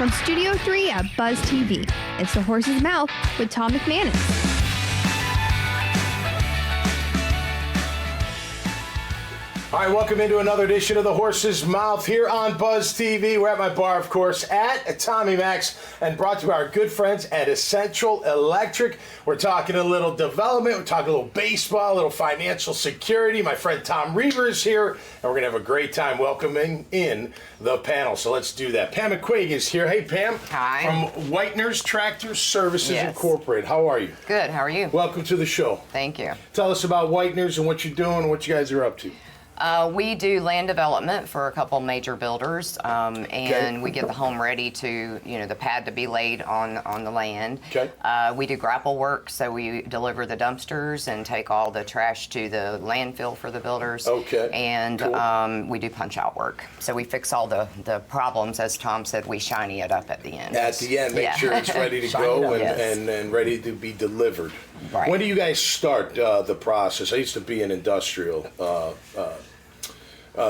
From Studio 3 at Buzz TV, it's The Horse's Mouth with Tom McManus. All right, welcome into another edition of The Horse's Mouth here on Buzz TV. We're at my bar, of course, at Tommy Mac's, and brought to you by our good friends at Essential Electric. We're talking a little development, we're talking a little baseball, a little financial security. My friend Tom Reber is here, and we're going to have a great time welcoming in the panel. So let's do that. Pam McQuaig is here. Hey, Pam. Hi. From Whitener's Tractor Services Yes. Incorporated. How are you? Good, how are you? Welcome to the show. Thank you. Tell us about Whitener's and what you're doing and what you guys are up to. We do land development for a couple major builders, and we get the home ready to, the pad to be laid on the land. Okay. We do grapple work, so we deliver the dumpsters and take all the trash to the landfill for the builders. Okay. And cool. We do punch out work. So we fix all the problems, as Tom said, we shiny it up at the end. At the end, make sure it's ready to go and ready to be delivered. Right. When do you guys start the process? I used to be in industrial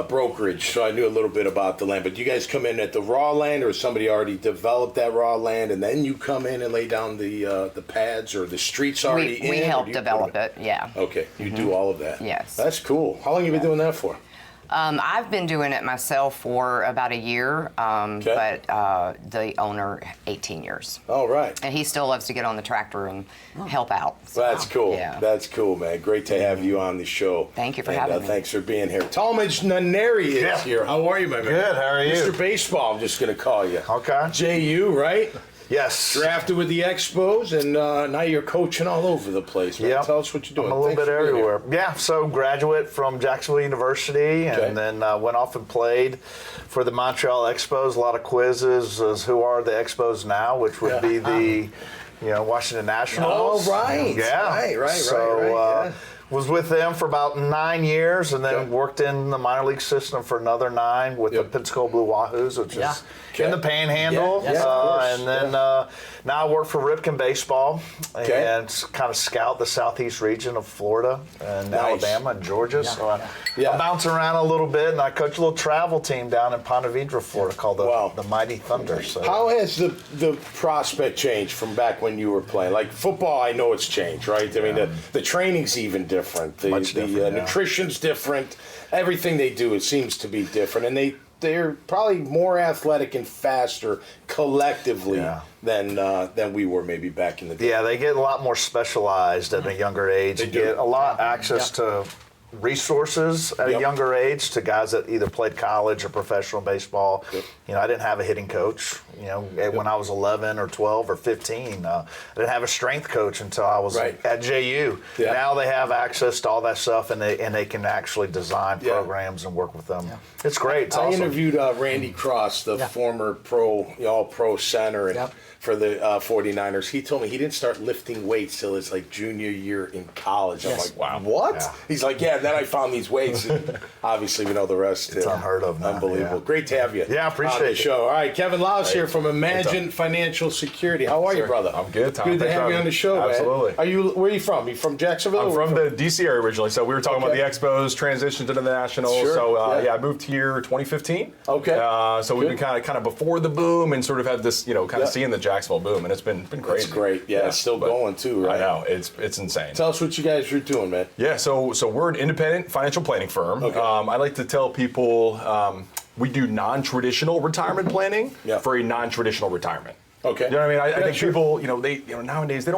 brokerage, so I knew a little bit about the land. But do you guys come in at the raw land, or has somebody already developed that raw land, and then you come in and lay down the pads, or the streets already in? We help develop it, yeah. Okay, you do all of that. Yes. That's cool. How long have you been doing that for? I've been doing it myself for about a year, but the owner, 18 years. All right. And he still loves to get on the tractor and help out. So, That's cool. Yeah. That's cool, man. Great to have you on the show. Thank you for having me. Thanks for being here. Talmadge Nunnari is here. How are you, my man? Good. How are you? Mr. Baseball, I'm just going to call you. Okay. JU, right? Yes. Drafted with the Expos, and now you're coaching all over the place, man. Yep. Tell us what you're doing. I'm a little Thanks bit for being here. everywhere. Yeah, so graduate from Jacksonville University, and then went off and played for the Montreal Expos. A lot of quizzes as who are the Expos now, which would be the Washington Nationals. Oh, right. Yeah. Right. So was with them for about 9 years, and then worked in the minor league system for another 9 with the Pensacola Blue Wahoos, which is in the Panhandle. And then now I work for Ripken Baseball and kind of scout the southeast region of Florida and Alabama and Georgia. So I bounce around a little bit, and I coach a little travel team down in Ponte Vedra, Florida, called the Mighty Thunder. So how has the prospect changed from back when you were playing? Like football, I know it's changed, right? I mean, the training's even different. The nutrition's different. Everything they do, it seems to be different, and they're probably more athletic and faster collectively than we were maybe back in the day. Yeah, they get a lot more specialized at a younger age. They get a lot of access to resources at a younger age to guys that either played college or professional baseball. I didn't have a hitting coach, when I was 11 or 12 or 15. I didn't have a strength coach until I was at JU. Now they have access to all that stuff, and they can actually design programs and work with them. It's great. It's awesome. I interviewed Randy Cross, the former all-pro center, and for the 49ers. He told me he didn't start lifting weights till his junior year in college. I'm like, wow, what? Yeah. He's like, then I found these weights. And obviously, we know the rest. It's unheard of now. Unbelievable. Great to have you. Yeah, appreciate the show. All right, Kevin Laus here from Imagine Financial Security. How are you, brother? I'm good, Tom. Good to have you on the show, Absolutely. man. Where are you from? You from Jacksonville? I'm from the D.C. area originally. So we were talking about the Expos, transition to the Nationals. Sure. So I moved here 2015. Okay. So we've been kind of before the boom and sort of had this, kind of seeing the Jacksonville boom, and it's been crazy. It's great. Yeah, it's still going too, right? I know. It's insane. Tell us what you guys are doing, man. Yeah. So we're an independent financial planning firm. Okay. I like to tell people we do non-traditional retirement planning for a non-traditional retirement. Okay. You know what I mean? I think people, nowadays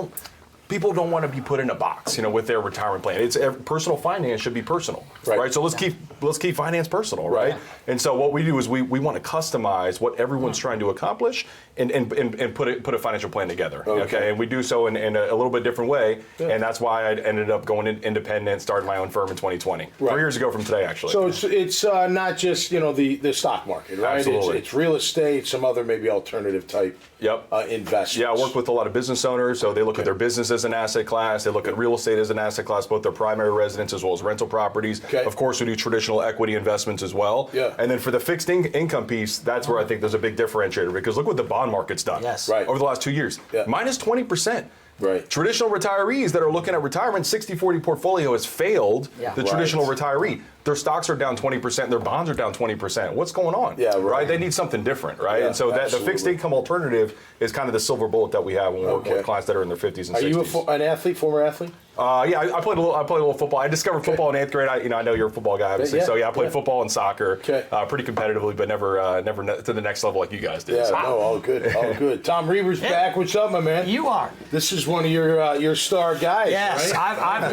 people don't want to be put in a box, with their retirement plan. It's personal finance should be personal, right? So let's keep finance personal, right? Yeah. And so what we do is we want to customize what everyone's trying to accomplish and put a financial plan together. Okay. And we do so in a little bit different way, and that's why I ended up going independent, started my own firm in 2020, 3 years ago from today, actually. So it's not just the stock market, right? Absolutely. It's real estate, some other maybe alternative type investments. Yeah, I work with a lot of business owners, so they look at their business as an asset class. They look at real estate as an asset class, both their primary residence as well as rental properties. Okay. Of course, we do traditional equity investments as well. Yeah. And then for the fixed income piece, that's where I think there's a big differentiator, because look what the bond market's done over the last 2 years. Minus 20%. Right. Traditional retirees that are looking at retirement, 60-40 portfolio has failed the traditional retiree. their stocks are down 20%, their bonds are down 20%. What's going on? Yeah, right. They need something different, right? Yeah, and so the fixed income alternative is kind of the silver bullet that we have when we're working with clients that are in their 50s and 60s. Are you an athlete, former athlete? Yeah, I played a little football. I discovered football in 8th grade. I know you're a football guy, obviously. So I played football and soccer, pretty competitively, but never to the next level like you guys did. Yeah, no, all good, all good. Tom Reber's back. What's up, my man? You are. This is one of your star guys. Yes, right?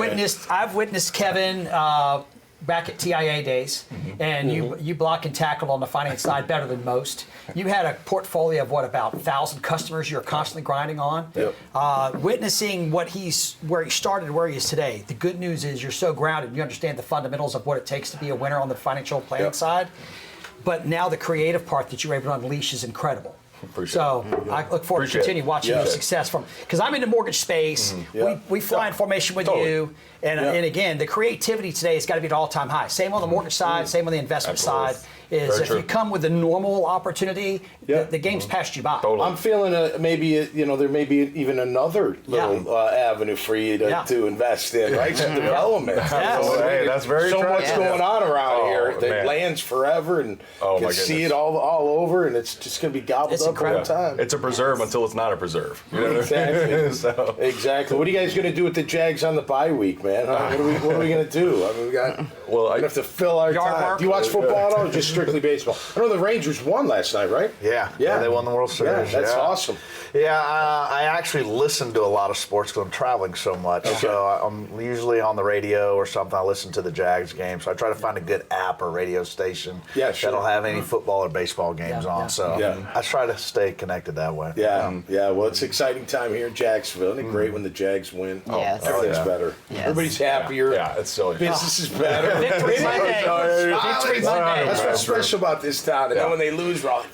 I've witnessed Kevin back at TIA days, and you block and tackle on the finance side better than most. You had a portfolio of about 1,000 customers you're constantly grinding on. Yep. Witnessing where he started and where he is today. The good news is you're so grounded, you understand the fundamentals of what it takes to be a winner on the financial planning side. But now the creative part that you're able to unleash is incredible. I look forward to continue watching your success because I'm in the mortgage space. We fly in formation with you, and again, the creativity today has got to be at an all-time high. Same on the mortgage side, same on the investment side. Is if you come with a normal opportunity, the game's passed you by. Totally. I'm feeling there may be even another little avenue for you to invest in, right? Some development. Hey, that's very so true. much going on around here. The man. land's forever, and you can see it all over, and it's just going to be gobbled up all the time. It's a preserve until it's not a preserve. You know Exactly. Exactly. What are you guys going to do with the Jags on the bye week, man? What are we going to do? I mean, we have to fill our time. Do you watch football at all, or just strictly baseball? I know the Rangers won last night, right? Yeah, they won the World Series. That's awesome. Yeah, I actually listen to a lot of sports because I'm traveling so much. Okay. So I'm usually on the radio or something. I listen to the Jags games. So I try to find a good app or radio station that'll have any football or baseball games on. So I try to stay connected that way. Well, it's an exciting time here in Jacksonville. Isn't it great when the Jags win? Yes. Everything's better. Yes. Everybody's happier. Yeah, it's silly. Business is better. Victory Monday. Victory Monday. That's what's special about this town. And then when they lose, we're all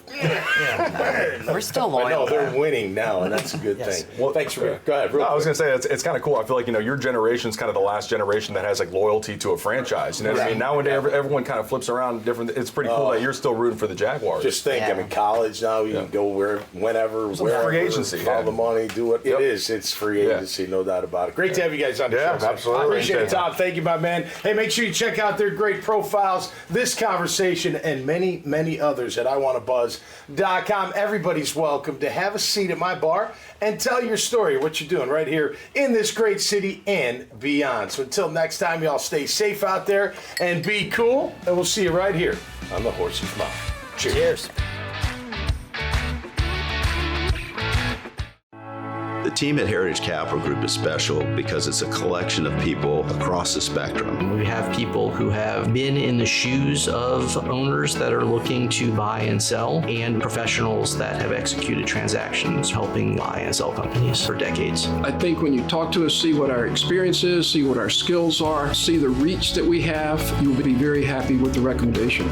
We're still loyal. no, they're winning now, and that's a good thing. Well, thanks for go ahead. I was going to say it's kind of cool. I feel like your generation's kind of the last generation that has like loyalty to a franchise. You know what I mean? Nowadays, everyone kind of flips around different. It's pretty cool that you're still rooting for the Jaguars. Just think, I mean, college now you can go whenever, wherever. Free agency, all the money, do it. It is. It's free agency, no doubt about it. Great to have you guys on the show. Absolutely. I appreciate it, Tom. Thank you, my man. Hey, make sure you check out their great profiles, this conversation, and many, many others at iwannabuzz.com. Everybody's welcome to have a seat at my bar and tell your story, what you're doing right here in this great city and beyond. So until next time, y'all stay safe out there and be cool, and we'll see you right here on the Horse's Mouth. Cheers. The team at Heritage Capital Group is special because it's a collection of people across the spectrum. We have people who have been in the shoes of owners that are looking to buy and sell, and professionals that have executed transactions helping buy and sell companies for decades. I think when you talk to us, see what our experience is, see what our skills are, see the reach that we have, you'll be very happy with the recommendation.